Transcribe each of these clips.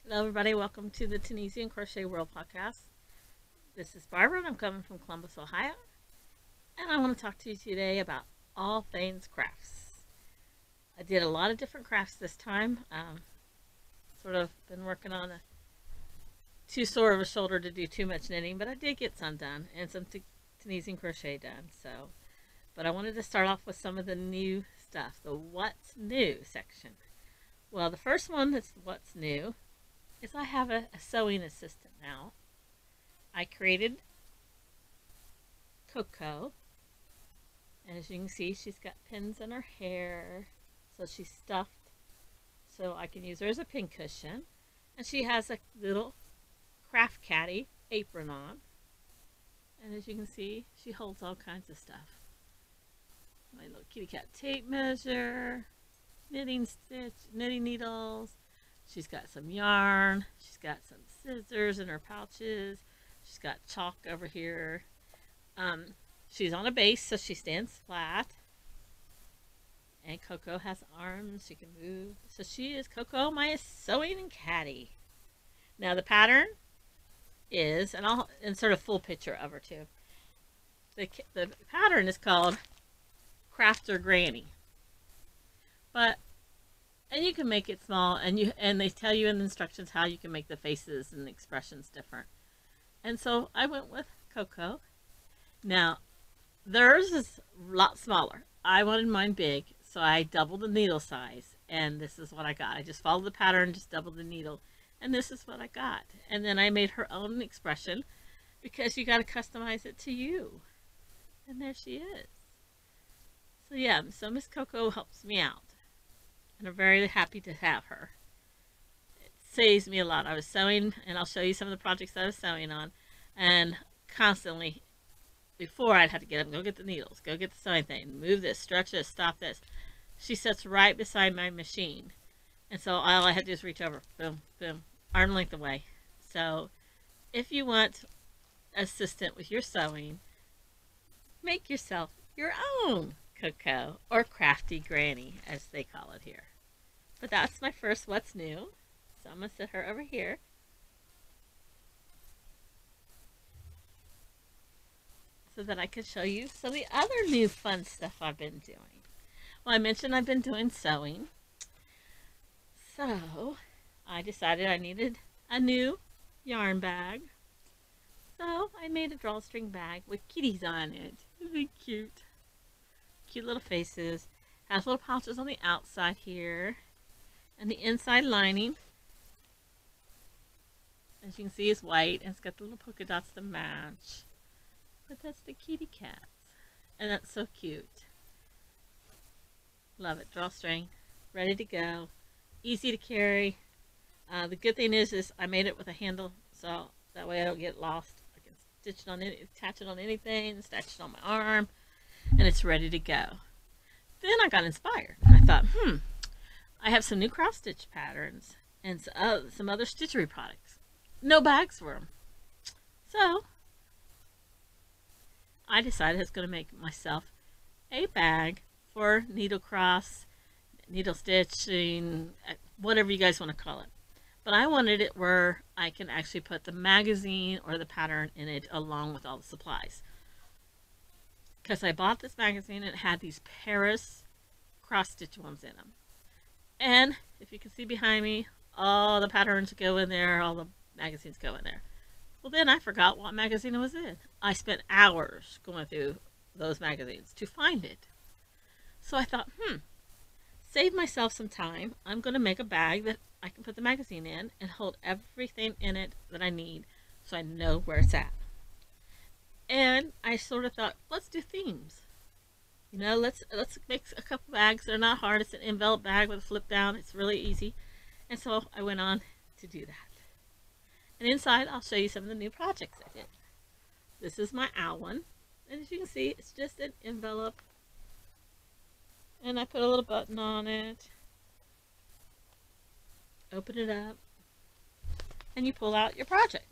Hello, everybody. Welcome to the Tunisian Crochet World Podcast. This is Barbara, and I'm coming from Columbus, Ohio. And I want to talk to you today about all things crafts. I did a lot of different crafts this time. Sort of been working on a too sore of a shoulder to do too much knitting, but I did get some done and some Tunisian crochet done. But I wanted to start off with some of the new stuff, the What's New section. Well, the first one that's What's New is I have a sewing assistant now. I created Coco, and as you can see, she's got pins in her hair, so she's stuffed, so I can use her as a pin cushion. And she has a little craft caddy apron on, and as you can see, she holds all kinds of stuff. My little kitty cat tape measure, knitting needles. She's got some yarn. She's got some scissors in her pouches. She's got chalk over here. She's on a base, so she stands flat. And Coco has arms. She can move. So she is Coco, my sewing and caddy. Now the pattern is, and I'll insert a full picture of her too. The pattern is called Crafter Granny. And you can make it small, and they tell you in the instructions how you can make the faces and the expressions different. And so I went with Coco. Now, theirs is a lot smaller. I wanted mine big, so I doubled the needle size, and this is what I got. I just followed the pattern, just doubled the needle, and this is what I got. And then I made her own expression, because you got to customize it to you. And there she is. So yeah, so Miss Coco helps me out. And I'm very happy to have her. It saves me a lot. I was sewing, and I'll show you some of the projects that I was sewing on, and constantly, before I'd have to get up, go get the needles, go get the sewing thing, move this, stretch this, stop this. She sits right beside my machine, and so all I had to do is reach over, boom, boom, arm length away. So if you want an assistant with your sewing, make yourself your own Coco, or Crafty Granny, as they call it here. But that's my first What's New. So I'm going to set her over here. So that I can show you some of the other new fun stuff I've been doing. Well, I mentioned I've been doing sewing. So I decided I needed a new yarn bag. So I made a drawstring bag with kitties on it. Isn't it cute? Cute little faces. Has little pouches on the outside here, and the inside lining, as you can see, is white, and it's got the little polka dots to match. But that's the kitty cats, and that's so cute. Love it. Drawstring, ready to go, easy to carry. The good thing is I made it with a handle, so that way I don't get lost. I can stitch it on attach it on anything, stitch it on my arm, and it's ready to go. Then I got inspired. I thought, I have some new cross stitch patterns and some other stitchery products. No bags for them. So I decided I was going to make myself a bag for needle cross, needle stitching, whatever you guys want to call it. But I wanted it where I can actually put the magazine or the pattern in it along with all the supplies. Because I bought this magazine and it had these Paris cross stitch ones in them. And if you can see behind me, all the patterns go in there, all the magazines go in there. Well, then I forgot what magazine it was in. I spent hours going through those magazines to find it. So I thought, save myself some time. I'm going to make a bag that I can put the magazine in and hold everything in it that I need so I know where it's at. And I sort of thought, let's do themes. You know, let's make a couple bags. They're not hard. It's an envelope bag with a flip down. It's really easy. And so I went on to do that. And inside, I'll show you some of the new projects I did. This is my owl one. And as you can see, it's just an envelope. And I put a little button on it. Open it up. And you pull out your project.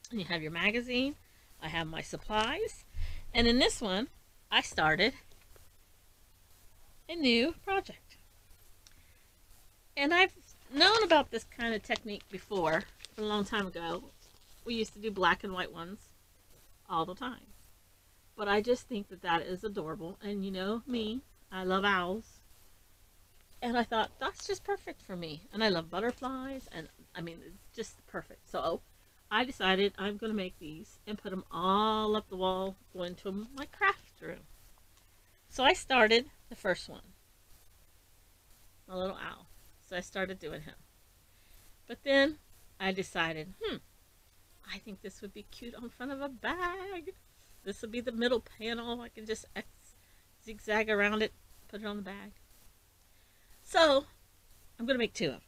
And you have your magazine. I have my supplies. And in this one, I started a new project. And I've known about this kind of technique before, a long time ago. We used to do black and white ones all the time. But I just think that that is adorable. And you know me, I love owls. And I thought, that's just perfect for me. And I love butterflies. And I mean, it's just perfect. So I decided I'm going to make these and put them all up the wall, going to my craft room. So I started the first one, my little owl. So I started doing him. But then I decided, I think this would be cute on front of a bag. This would be the middle panel. I can just zigzag around it, put it on the bag. So I'm going to make 2 of them.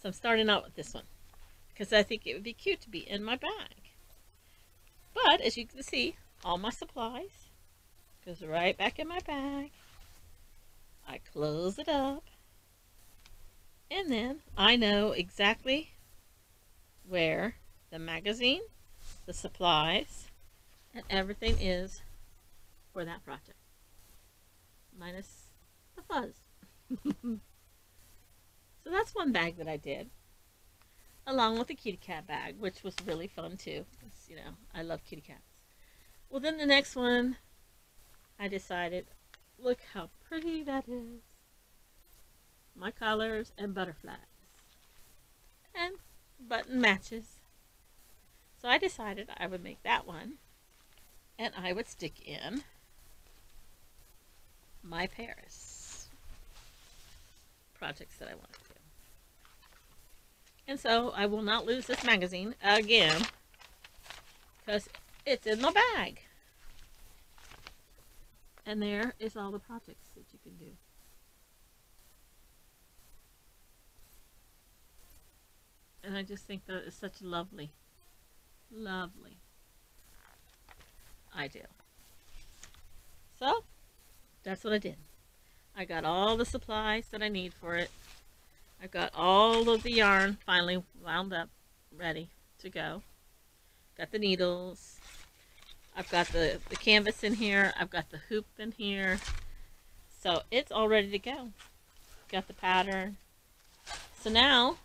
So I'm starting out with this one because I think it would be cute to be in my bag. But as you can see, all my supplies goes right back in my bag. I close it up. And then I know exactly where the magazine, the supplies, and everything is for that project. Minus the fuzz. So that's one bag that I did. Along with the kitty cat bag, which was really fun too. Because, you know, I love kitty cats. Well, then the next one, I decided, look how pretty that is. My colors and butterflies. And button matches. So I decided I would make that one. And I would stick in my Paris projects that I want to do. And so I will not lose this magazine again because it's in my bag. And there is all the projects that you can do. And I just think that is such lovely, lovely idea. So that's what I did. I got all the supplies that I need for it. I got all of the yarn finally wound up, ready to go. Got the needles. I've got the canvas in here. I've got the hoop in here. So it's all ready to go. Got the pattern. So now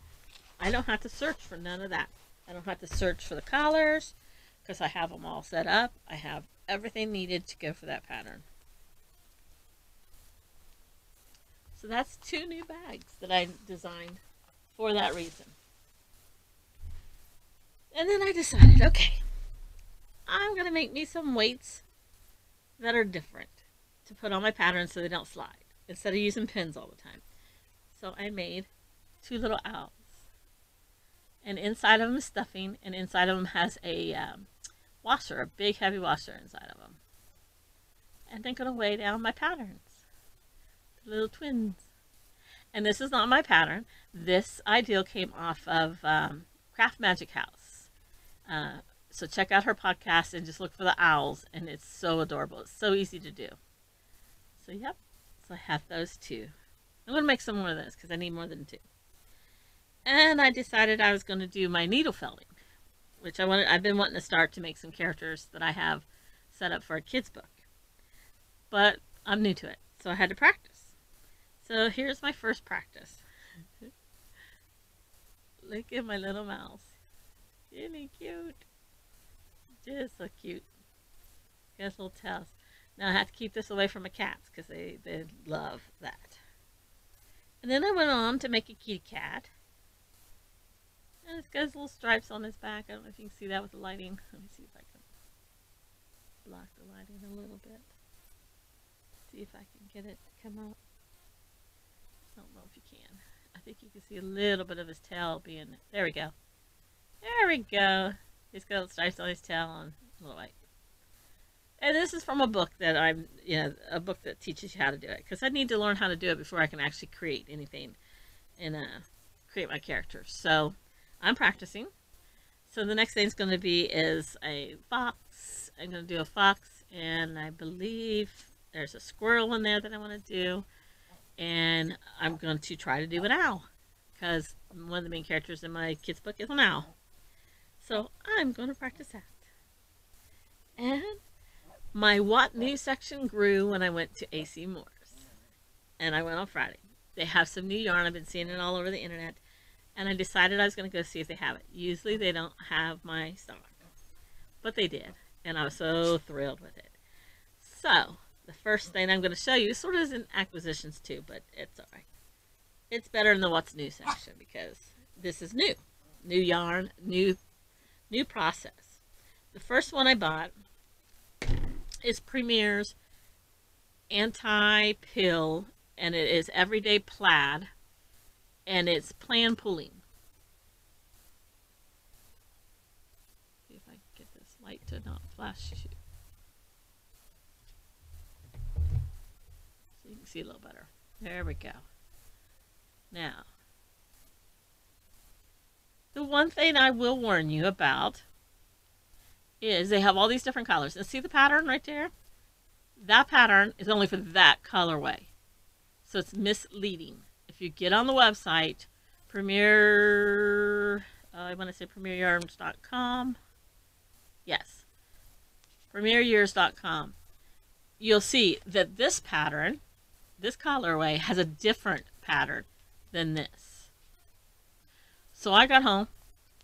I don't have to search for none of that. I don't have to search for the collars because I have them all set up. I have everything needed to go for that pattern. So that's 2 new bags that I designed for that reason. And then I decided, okay, I'm going to make me some weights that are different to put on my patterns so they don't slide instead of using pins all the time. So I made 2 little owls. And inside of them is stuffing, and inside of them has a washer, a big heavy washer inside of them. And they're going to weigh down my patterns. The little twins. And this is not my pattern. This ideal came off of Craft Magic House. So check out her podcast and just look for the owls, and it's so adorable. It's so easy to do. So yep, so I have those 2. I'm going to make some more of this because I need more than 2. And I decided I was going to do my needle felting, which I've been wanting to start to make some characters that I have set up for a kid's book. But I'm new to it, so I had to practice. So here's my first practice. Look at my little mouse. Really cute. Just so cute. Got little tails. Now I have to keep this away from my cats because they love that. And then I went on to make a kitty cat. And it's got his little stripes on his back. I don't know if you can see that with the lighting. Let me see if I can block the lighting a little bit. See if I can get it to come up. I don't know if you can. I think you can see a little bit of his tail being... There we go. There we go. He's got little stripes on his tail and a little white. And this is from a book that a book that teaches you how to do it. Because I need to learn how to do it before I can actually create anything and create my characters. So I'm practicing. So the next thing it's going to be is a fox. I'm going to do a fox, and I believe there's a squirrel in there that I want to do. And I'm going to try to do an owl, because one of the main characters in my kids' book is an owl. So I'm going to practice that. And my What New section grew when I went to AC Moore's. And I went on Friday. they have some new yarn. I've been seeing it all over the internet, and I decided I was going to go see if they have it. Usually they don't have my stock, but they did, and I was so thrilled with it. So the first thing I'm going to show you sort of is in acquisitions too, but it's all right. It's better in the what's new section because this is new yarn, new process. The first one I bought is Premier's anti-pill, and it is everyday plaid, and it's plan pulling. See if I can get this light to not flash you, so you can see a little better. There we go. Now, the one thing I will warn you about is they have all these different colors. And see the pattern right there? That pattern is only for that colorway. So it's misleading. If you get on the website, I want to say premieryarns.com. Yes. premieryarns.com. You'll see that this pattern, this colorway, has a different pattern than this. So I got home,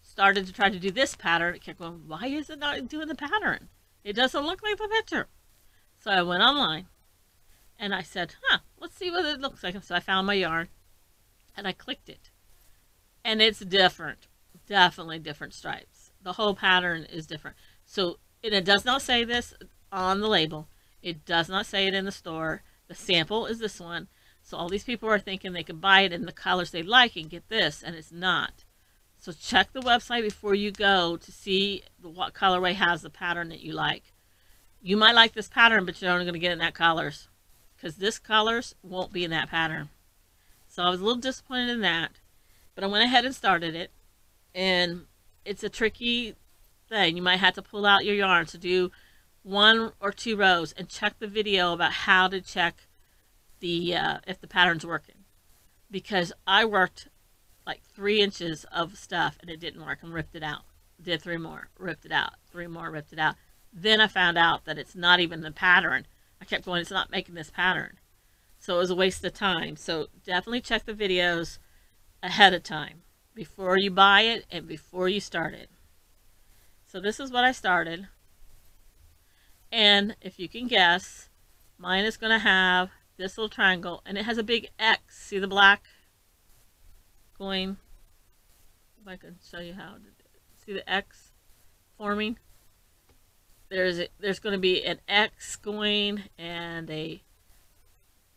started to try to do this pattern. It kept going, why is it not doing the pattern? It doesn't look like the picture. So I went online and I said, let's see what it looks like. So I found my yarn and I clicked it. And it's different. Definitely different stripes. The whole pattern is different. So it does not say this on the label. It does not say it in the store. The sample is this one. So all these people are thinking they can buy it in the colors they like and get this, and it's not. So check the website before you go to see what colorway has the pattern that you like. You might like this pattern, but you're only going to get it in that colors, because this colors won't be in that pattern. So I was a little disappointed in that, but I went ahead and started it, and it's a tricky thing. You might have to pull out your yarn to do 1 or 2 rows and check the video about how to check the if the pattern's working, because I worked like 3 inches of stuff and it didn't work and ripped it out. Did 3 more, ripped it out, 3 more, ripped it out. Then I found out that it's not even the pattern. I kept going, it's not making this pattern. So it was a waste of time. So definitely check the videos ahead of time before you buy it and before you start it. So this is what I started, and if you can guess, mine is going to have this little triangle, and it has a big X. See the black going? If I can show you how to see the X forming. There's going to be an X going and a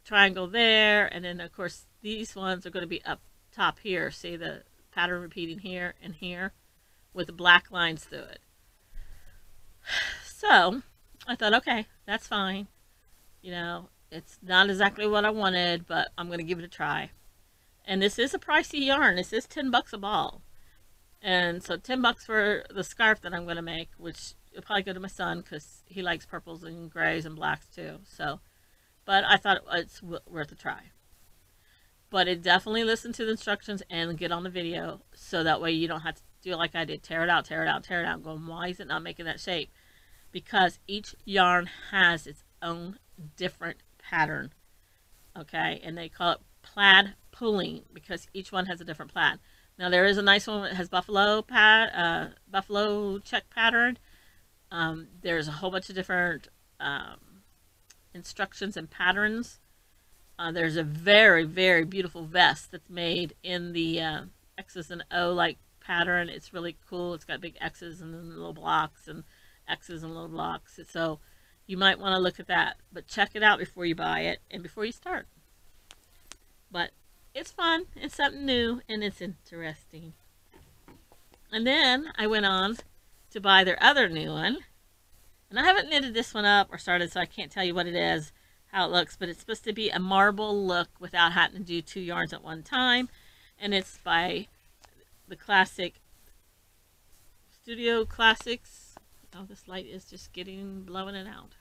triangle there, and then of course these ones are going to be up top here. See the pattern repeating here and here with the black lines through it. So I thought, okay, that's fine. You know, it's not exactly what I wanted, but I'm going to give it a try. And this is a pricey yarn. This is $10 a ball. And so $10 for the scarf that I'm going to make, which will probably go to my son because he likes purples and grays and blacks too. So, but I thought it's worth a try. But it definitely listen to the instructions and get on the video, so that way you don't have to do like I did. Tear it out, tear it out, tear it out. Going, why is it not making that shape? Because each yarn has its own different pattern. Okay, and they call it plaid pulling because each one has a different plaid. Now there is a nice one that has buffalo check pattern. There's a whole bunch of different instructions and patterns. There's a very, very beautiful vest that's made in the X's and O like pattern. It's really cool. It's got big X's and then little blocks and X's and little blocks. So you might want to look at that, but check it out before you buy it and before you start. But it's fun, it's something new, and it's interesting. And then I went on to buy their other new one, and I haven't knitted this one up or started, so I can't tell you what it is, how it looks, but it's supposed to be a marble look without having to do 2 yarns at one time, and it's by the classic Studio Classics. Oh, this light is just blowing it out.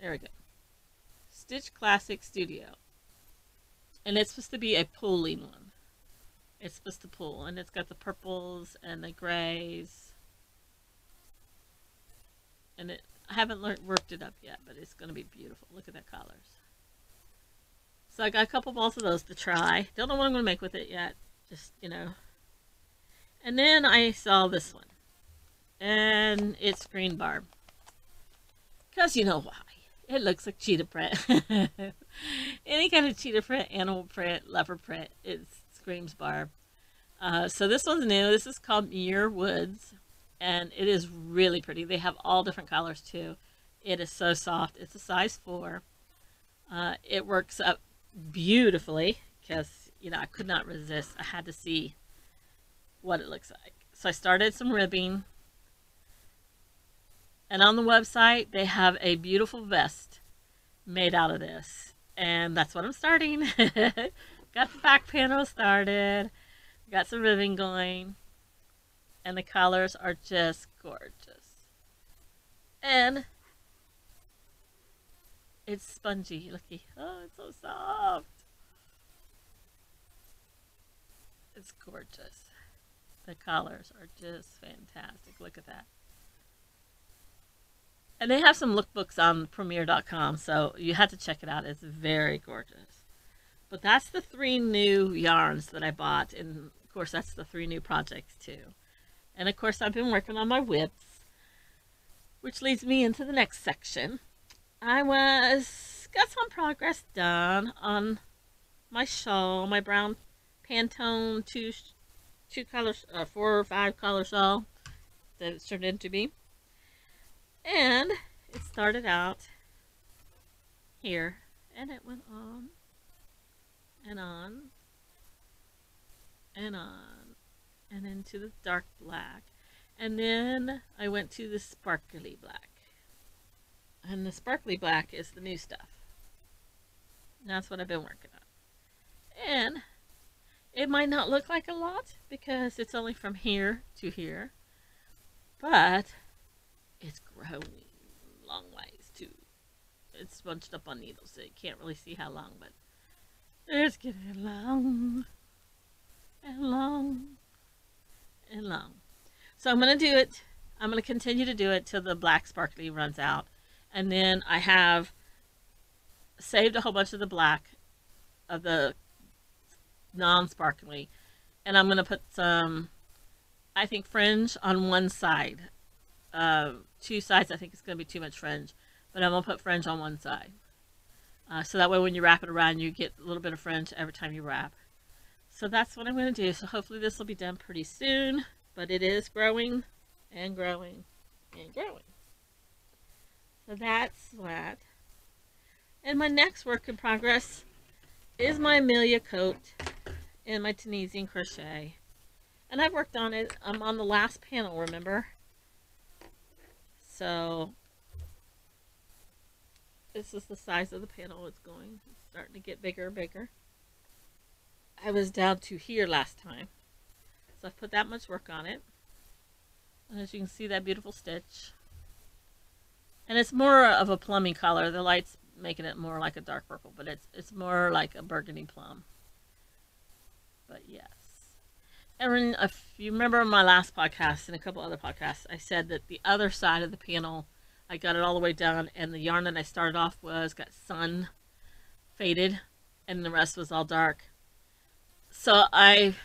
There we go. Stitch Classic Studio. And it's supposed to be a pulling one. It's supposed to pull, and it's got the purples and the grays. And I haven't worked it up yet, but it's going to be beautiful. Look at that colors. So I got a couple balls of those to try. Don't know what I'm going to make with it yet. Just, And then I saw this one. And it's green barb. Because you know why. It looks like cheetah print. Any kind of cheetah print, animal print, leopard print, it screams barb. So this one's new. This is called Muir Woods. And it is really pretty. They have all different colors too. It is so soft. It's a size 4. It works up beautifully because, I could not resist. I had to see what it looks like. So I started some ribbing. And on the website, they have a beautiful vest made out of this. And that's what I'm starting. Got the back panel started. Got some ribbing going. And the colors are just gorgeous. And it's spongy. Looky. Oh, it's so soft. It's gorgeous. The colors are just fantastic. Look at that. And they have some lookbooks on Premiere.com, so you have to check it out. It's very gorgeous. But that's the 3 new yarns that I bought. And, of course, that's the 3 new projects, too. And, of course, I've been working on my whips, which leads me into the next section. Got some progress done on my shawl, my brown Pantone 4 or 5 color shawl that it's turned into be. And it started out here, and it went on, and on, and on, and into the dark black. And then I went to the sparkly black. And the sparkly black is the new stuff. And that's what I've been working on. And it might not look like a lot because it's only from here to here. But it's growing long ways too. It's bunched up on needles, so you can't really see how long, but it's getting long and long and long. So I'm going to do it. I'm going to continue to do it till the black sparkly runs out. And then I have saved a whole bunch of the black, of the non-sparkly. And I'm going to put some, I think, fringe on one side. 2 sides, I think it's going to be too much fringe. But I'm going to put fringe on one side. So that way when you wrap it around, you get a little bit of fringe every time you wrap. So that's what I'm going to do. So hopefully this will be done pretty soon. But it is growing and growing and growing. So that's that. And my next work in progress is my Amelia coat in my Tunisian crochet. And I've worked on it. I'm on the last panel, remember? So this is the size of the panel it's going. It's starting to get bigger and bigger. I was down to here last time. So I've put that much work on it. And as you can see, that beautiful stitch. And it's more of a plummy color. The light's making it more like a dark purple, but it's more like a burgundy plum. But yes. And if you remember in my last podcast and a couple other podcasts, I said that the other side of the panel, I got it all the way down, and the yarn that I started off got sun faded, and the rest was all dark. So I've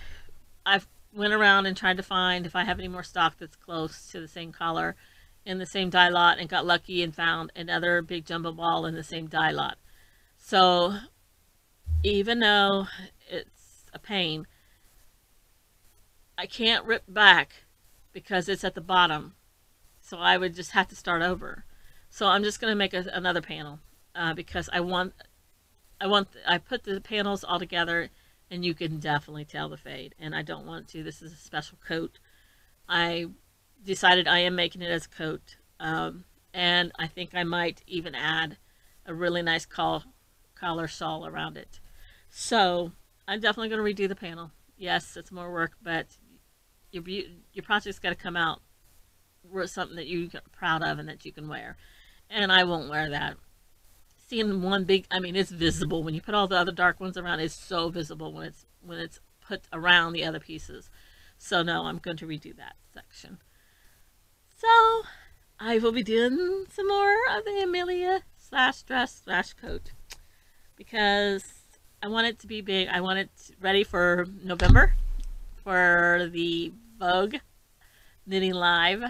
went around and tried to find if I have any more stock that's close to the same color in the same dye lot, and got lucky and found another big jumbo ball in the same dye lot. So even though it's a pain, I can't rip back because it's at the bottom. So I would just have to start over. So I'm just going to make another panel because I put the panels all together and you can definitely tell the fade, and I don't want to. This is a special coat. I decided I am making it as a coat, and I think I might even add a really nice collar shawl around it. So I'm definitely going to redo the panel. Yes, it's more work, but your project's got to come out with something that you're proud of and that you can wear. And I won't wear that. Seeing one big, I mean, it's visible when you put all the other dark ones around. It's so visible when it's put around the other pieces. So no, I'm going to redo that section. So I will be doing some more of the Amelia /dress/coat because I want it to be big. I want it ready for November for the Vogue Knitting Live.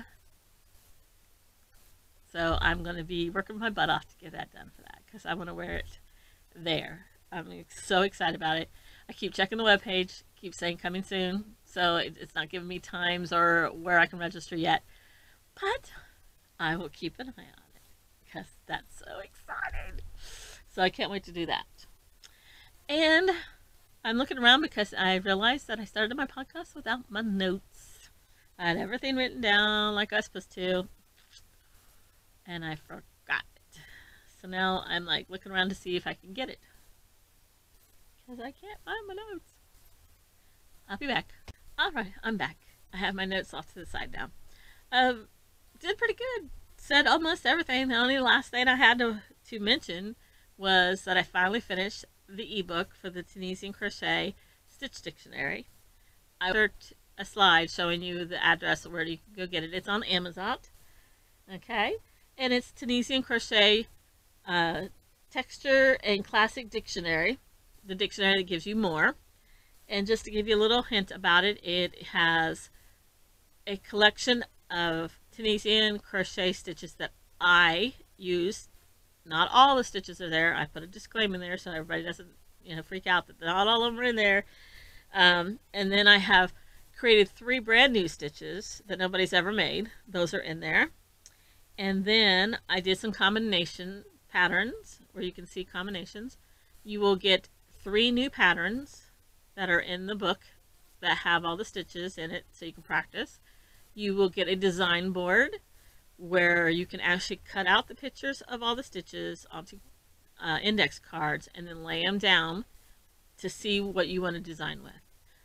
So I'm going to be working my butt off to get that done for that because I want to wear it there. I'm so excited about it. I keep checking the webpage, keep saying coming soon, so it's not giving me times or where I can register yet. But I will keep an eye on it because that's so exciting. So I can't wait to do that. And I'm looking around because I realized that I started my podcast without my notes. I had everything written down like I was supposed to, and I forgot it. So now I'm like looking around to see if I can get it because I can't find my notes. I'll be back. Alright, I'm back. I have my notes off to the side now. Did pretty good. Said almost everything. The only last thing I had to mention was that I finally finished the ebook for the Tunisian Crochet Stitch Dictionary. I insert a slide showing you the address of where you can go get it. It's on Amazon. Okay. And it's Tunisian Crochet Texture and Classic Dictionary. The dictionary that gives you more. And just to give you a little hint about it, it has a collection of Tunisian crochet stitches that I use. Not all the stitches are there. I put a disclaimer in there so everybody doesn't, freak out that not all of them are in there. And then I have created 3 brand new stitches that nobody's ever made. Those are in there. And then I did some combination patterns where you can see combinations. You will get 3 new patterns that are in the book that have all the stitches in it so you can practice. You will get a design board where you can actually cut out the pictures of all the stitches onto index cards and then lay them down to see what you want to design with.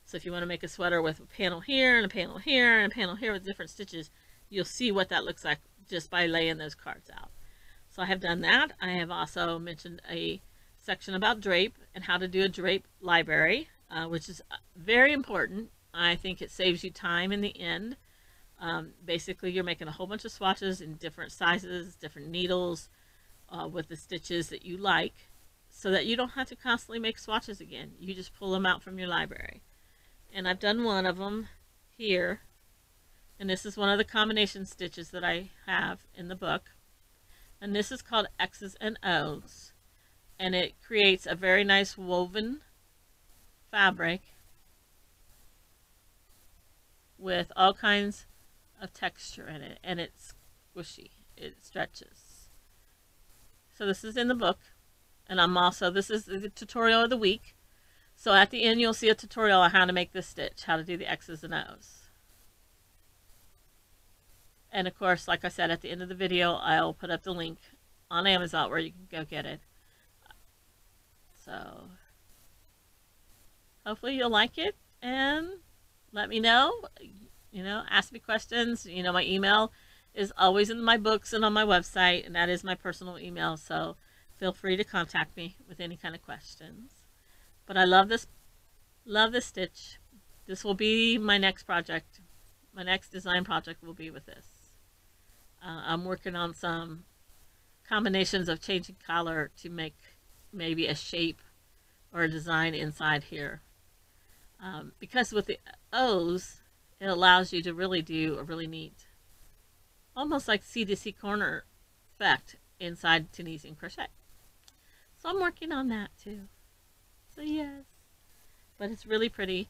So if you want to make a sweater with a panel here and a panel here and a panel here with different stitches, you'll see what that looks like just by laying those cards out. So I have done that. I have also mentioned a section about drape and how to do a drape library, which is very important. I think it saves you time in the end. Basically, you're making a whole bunch of swatches in different sizes, different needles, with the stitches that you like, so that you don't have to constantly make swatches again. You just pull them out from your library. And I've done one of them here, and this is one of the combination stitches that I have in the book. And this is called X's and O's, and it creates a very nice woven fabric with all kinds of texture in it, and it's squishy. It stretches. So this is in the book, and this is the tutorial of the week. So at the end you'll see a tutorial on how to make this stitch, how to do the X's and O's. And of course, like I said, at the end of the video I'll put up the link on Amazon where you can go get it. So hopefully you'll like it, and let me know. Ask me questions. My email is always in my books and on my website, and that is my personal email, so feel free to contact me with any kind of questions. But I love this stitch. This will be my next project. My next design project will be with this. I'm working on some combinations of changing color to make maybe a shape or a design inside here. Because with the O's, it allows you to really do a really neat, almost like C-to-C corner effect inside Tunisian Crochet. So I'm working on that too. So yes, but it's really pretty.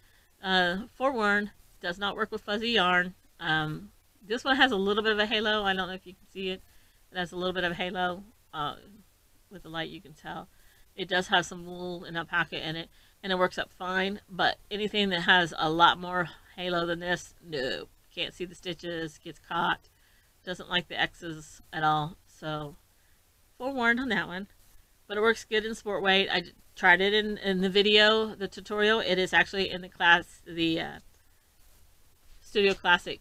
Forewarned, does not work with fuzzy yarn. This one has a little bit of a halo. I don't know if you can see it. It has a little bit of a halo. With the light you can tell. It does have some wool and alpaca in it, and it works up fine. But anything that has a lot more halo than this, no. Can't see the stitches, gets caught. Doesn't like the X's at all. So forewarned on that one. But it works good in sport weight. I tried it in the video, the tutorial. It is actually in the class, the Studio Classic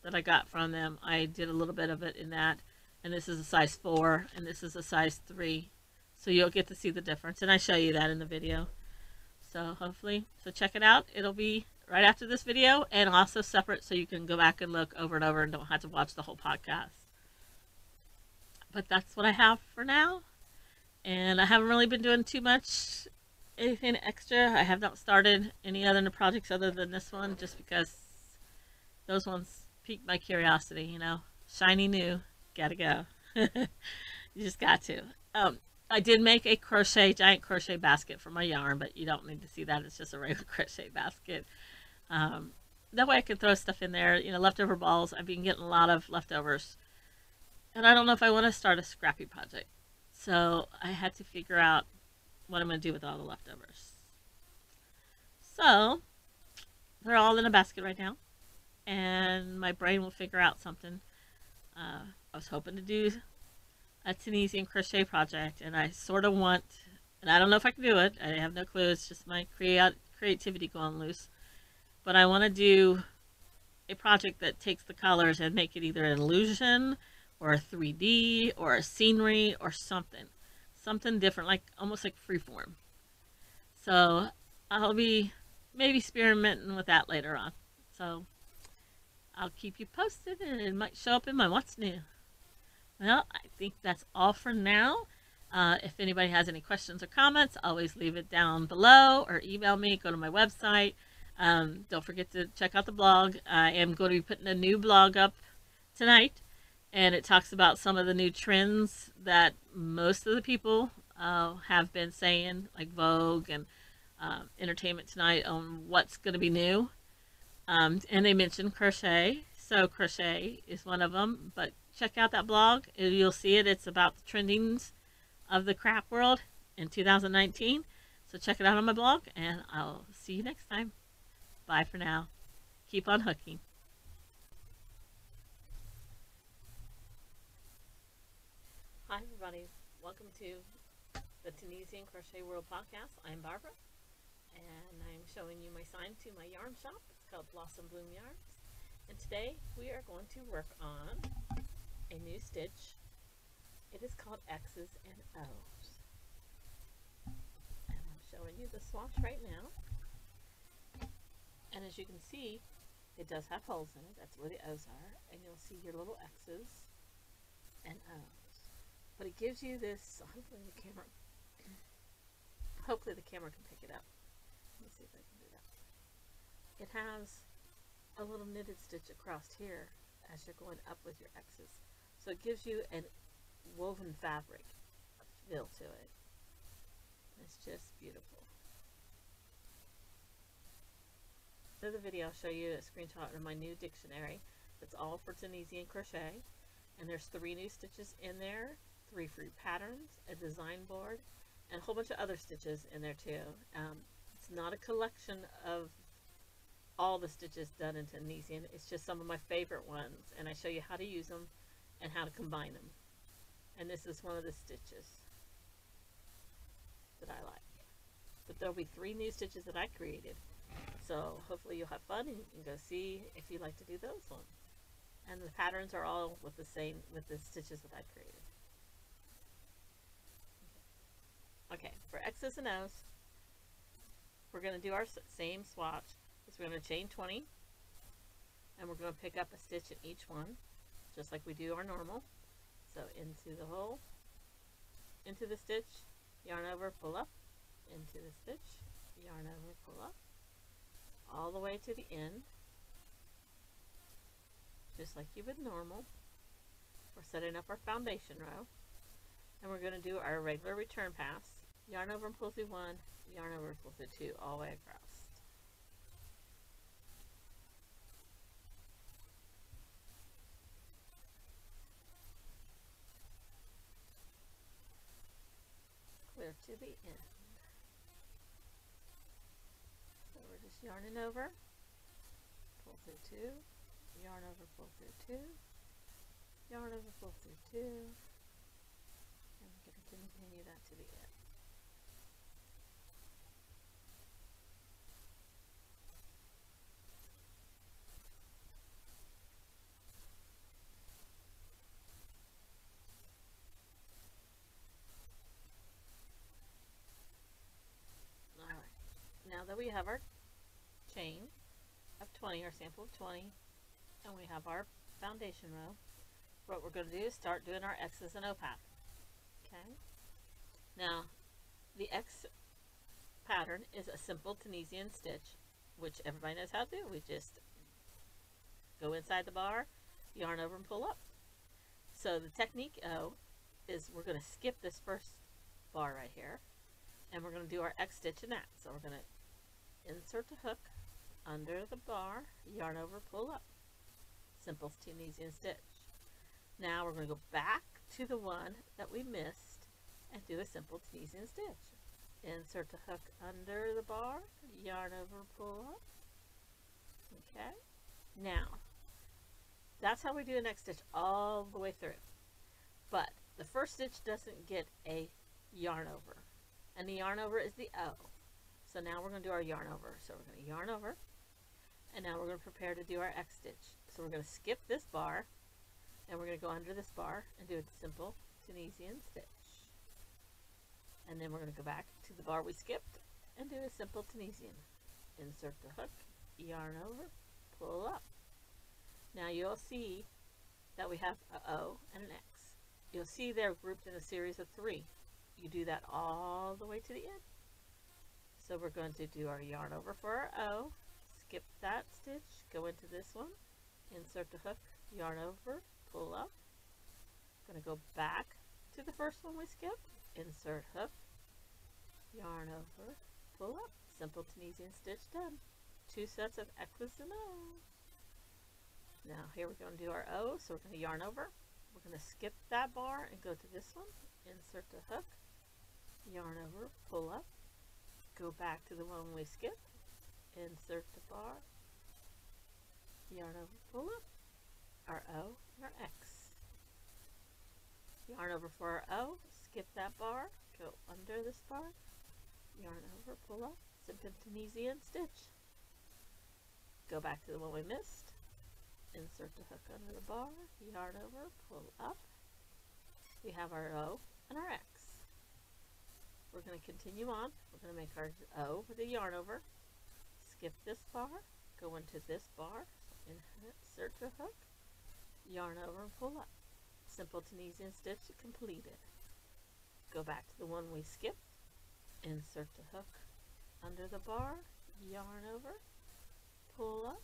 that I got from them. I did a little bit of it in that. And this is a size 4, and this is a size 3. So you'll get to see the difference. And I show you that in the video. So hopefully, check it out. It'll be right after this video, and also separate so you can go back and look over and over and don't have to watch the whole podcast. But that's what I have for now. And I haven't really been doing too much anything extra. I have not started any other projects other than this one, just because those ones piqued my curiosity. You know, shiny new, gotta go. You just got to. I did make a giant crochet basket for my yarn, but you don't need to see that. It's just a regular crochet basket. Um, that way I can throw stuff in there. You know, leftover balls. I've been getting a lot of leftovers, and I don't know if I want to start a scrappy project. So I had to figure out what I'm going to do with all the leftovers. So they're all in a basket right now, and my brain will figure out something. I was hoping to do a Tunisian crochet project, and I sort of want, and I don't know if I can do it. I have no clue. It's just my creativity going loose. But I want to do a project that takes the colors and make it either an illusion or a 3D or a scenery or something different, like almost like freeform. So I'll be maybe experimenting with that later on. So I'll keep you posted, and it might show up in my What's New. Well, I think that's all for now. If anybody has any questions or comments, always leave it down below or email me. Go to my website. Don't forget to check out the blog. I am going to be putting a new blog up tonight, and it talks about some of the new trends that most of the people have been saying, like Vogue and Entertainment Tonight, on what's going to be new. And they mentioned crochet, so crochet is one of them. But check out that blog. You'll see it. It's about the trendings of the craft world in 2019. So check it out on my blog, and I'll see you next time. Bye for now. Keep on hooking. Hi everybody. Welcome to the Tunisian Crochet World Podcast. I'm Barbara, and I'm showing you my sign to my yarn shop. It's called Blossom Bloom Yarns. And today we are going to work on a new stitch. It is called X's and O's. And I'm showing you the swatch right now. And as you can see, it does have holes in it. That's where the O's are. And you'll see your little X's and O's. But it gives you this, hopefully the camera can pick it up. Let me see if I can do that. It has a little knitted stitch across here as you're going up with your X's. So it gives you a woven fabric feel to it. It's just beautiful. In the video, I'll show you a screenshot of my new dictionary. That's all for Tunisian crochet. And there's 3 new stitches in there, 3 free patterns, a design board, and a whole bunch of other stitches in there too. It's not a collection of all the stitches done in Tunisian. It's just some of my favorite ones, and I show you how to use them and how to combine them. And this is one of the stitches that I like. But there'll be 3 new stitches that I created. So hopefully you'll have fun and you can go see if you like to do those ones. And the patterns are all with the stitches that I created. Okay, for X's and O's, we're going to do our same swatch. So we're going to chain 20, and we're going to pick up a stitch in each one, just like we do our normal. So into the hole, into the stitch, yarn over, pull up, into the stitch, yarn over, pull up, all the way to the end, just like you would normal. We're setting up our foundation row, and we're going to do our regular return pass. Yarn over and pull through 1, yarn over and pull through 2, all the way across. Clear to the end. So we're just yarning over, pull through 2, yarn over, pull through 2, yarn over, pull through 2, and we're going to continue that to the end. Alright, now that we have our chain of 20, our sample of 20, and we have our foundation row, what we're going to do is start doing our X's and O pattern. Okay? Now, the X pattern is a simple Tunisian stitch, which everybody knows how to do. We just go inside the bar, yarn over and pull up. So the technique is we're going to skip this first bar right here, and we're going to do our X stitch in that. So we're going to insert the hook under the bar, yarn over, pull up. Simple Tunisian stitch. Now we're going to go back to the one that we missed and do a simple Tunisian stitch. Insert the hook under the bar, yarn over, pull up. Okay. Now, that's how we do the next stitch all the way through. But the first stitch doesn't get a yarn over. And the yarn over is the O. So now we're going to do our yarn over. So we're going to yarn over. And now we're going to prepare to do our X stitch. So we're going to skip this bar. And we're going to go under this bar and do a simple Tunisian stitch. And then we're going to go back to the bar we skipped and do a simple Tunisian. Insert the hook, yarn over, pull up. Now you'll see that we have an O and an X. You'll see they're grouped in a series of 3. You do that all the way to the end. So we're going to do our yarn over for our O, skip that stitch, go into this one, insert the hook, yarn over, pull up. Going to go back to the first one we skipped, insert hook, yarn over, pull up, simple Tunisian stitch done. 2 sets of X's and O's. Now here we're going to do our O, so we're going to yarn over. We're going to skip that bar and go to this one, insert the hook, yarn over, pull up, go back to the one we skipped, insert the bar, yarn over, pull up, our O and our X. Yarn over for our O, skip that bar, go under this bar, yarn over, pull up, simple Tunisian stitch. Go back to the one we missed, insert the hook under the bar, yarn over, pull up. We have our O and our X. We're going to continue on. We're going to make our O with a yarn over, skip this bar, go into this bar, insert the hook, yarn over and pull up. Simple Tunisian stitch completed. Go back to the one we skipped, insert the hook under the bar, yarn over, pull up,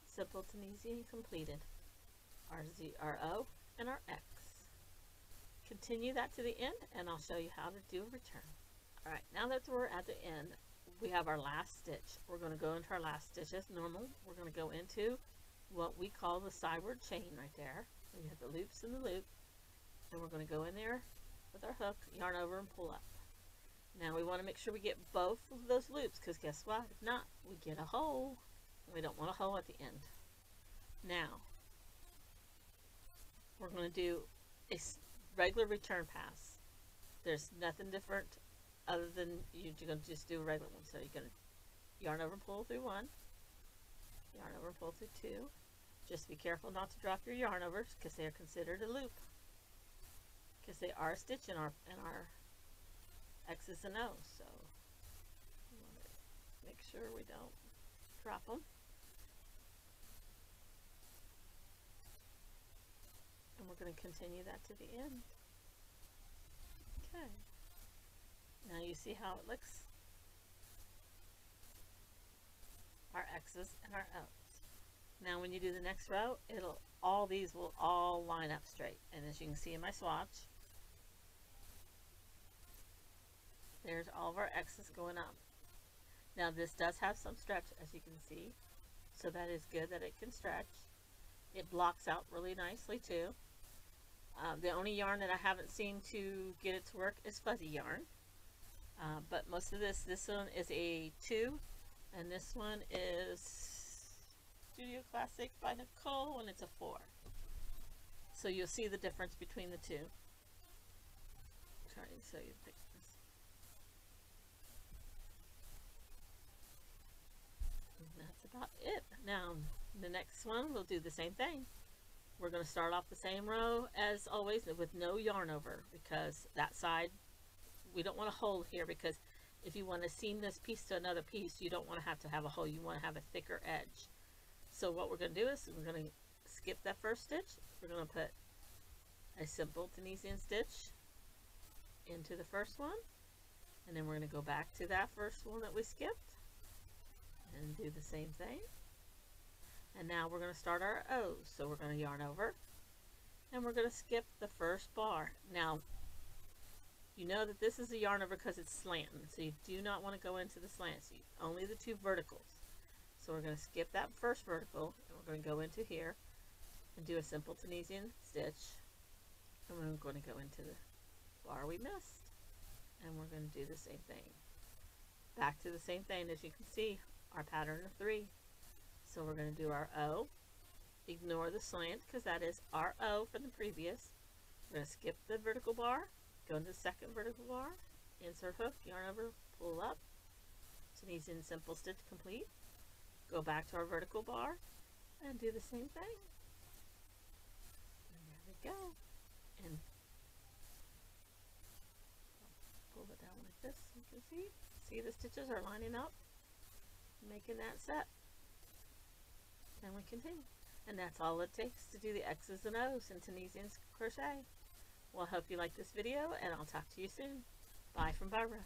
simple Tunisian completed. Our O and our X. Continue that to the end and I'll show you how to do a return. Alright, now that we're at the end, we have our last stitch. We're going to go into our last stitch as normal. We're going to go into what we call the sideward chain right there. We have the loops in the loop, and we're going to go in there with our hook, yarn over and pull up. Now we want to make sure we get both of those loops, because guess what? If not, we get a hole. We don't want a hole at the end. Now we're going to do a regular return pass. There's nothing different other than you're going to just do a regular one. So you're going to yarn over and pull through 1, yarn over and pull through 2. Just be careful not to drop your yarn overs because they are considered a loop, because they are a stitch in our X's and O's. So we want to make sure we don't drop them. And we're going to continue that to the end. Okay. Now you see how it looks. Our X's and our O's. Now when you do the next row, all these will all line up straight. And as you can see in my swatch, there's all of our X's going up. Now this does have some stretch, as you can see, so that is good that it can stretch. It blocks out really nicely too. The only yarn that I haven't seen to get it to work is fuzzy yarn. But most of this one is a 2, and this one is Studio Classic by Nicole, and it's a 4. So you'll see the difference between the two. Try to show you pictures. And that's about it. Now the next one we'll do the same thing. We're going to start off the same row as always with no yarn over, because that side we don't want a hole here, because if you want to seam this piece to another piece, you don't want to have a hole. You want to have a thicker edge. So what we're going to do is we're going to skip that first stitch. We're going to put a simple Tunisian stitch into the first one, And then we're going to go back to that first one that we skipped and do the same thing. And now we're going to start our O's. So we're going to yarn over and we're going to skip the first bar. Now, you know that this is a yarn over because it's slanting, so you do not want to go into the slants. So only the two verticals. So we're going to skip that first vertical and we're going to go into here and do a simple Tunisian stitch. And we're going to go into the bar we missed. And we're going to do the same thing. Back to the same thing. As you can see, our pattern of 3. So we're going to do our O. Ignore the slant because that is our O from the previous. We're going to skip the vertical bar, go into the second vertical bar, insert hook, yarn over, pull up, Tunisian simple stitch complete. Go back to our vertical bar and do the same thing. And there we go. And pull it down like this, you can see. See the stitches are lining up, making that set. And we continue. And that's all it takes to do the X's and O's in Tunisian crochet. Well, I hope you like this video, and I'll talk to you soon. Bye from Barbara.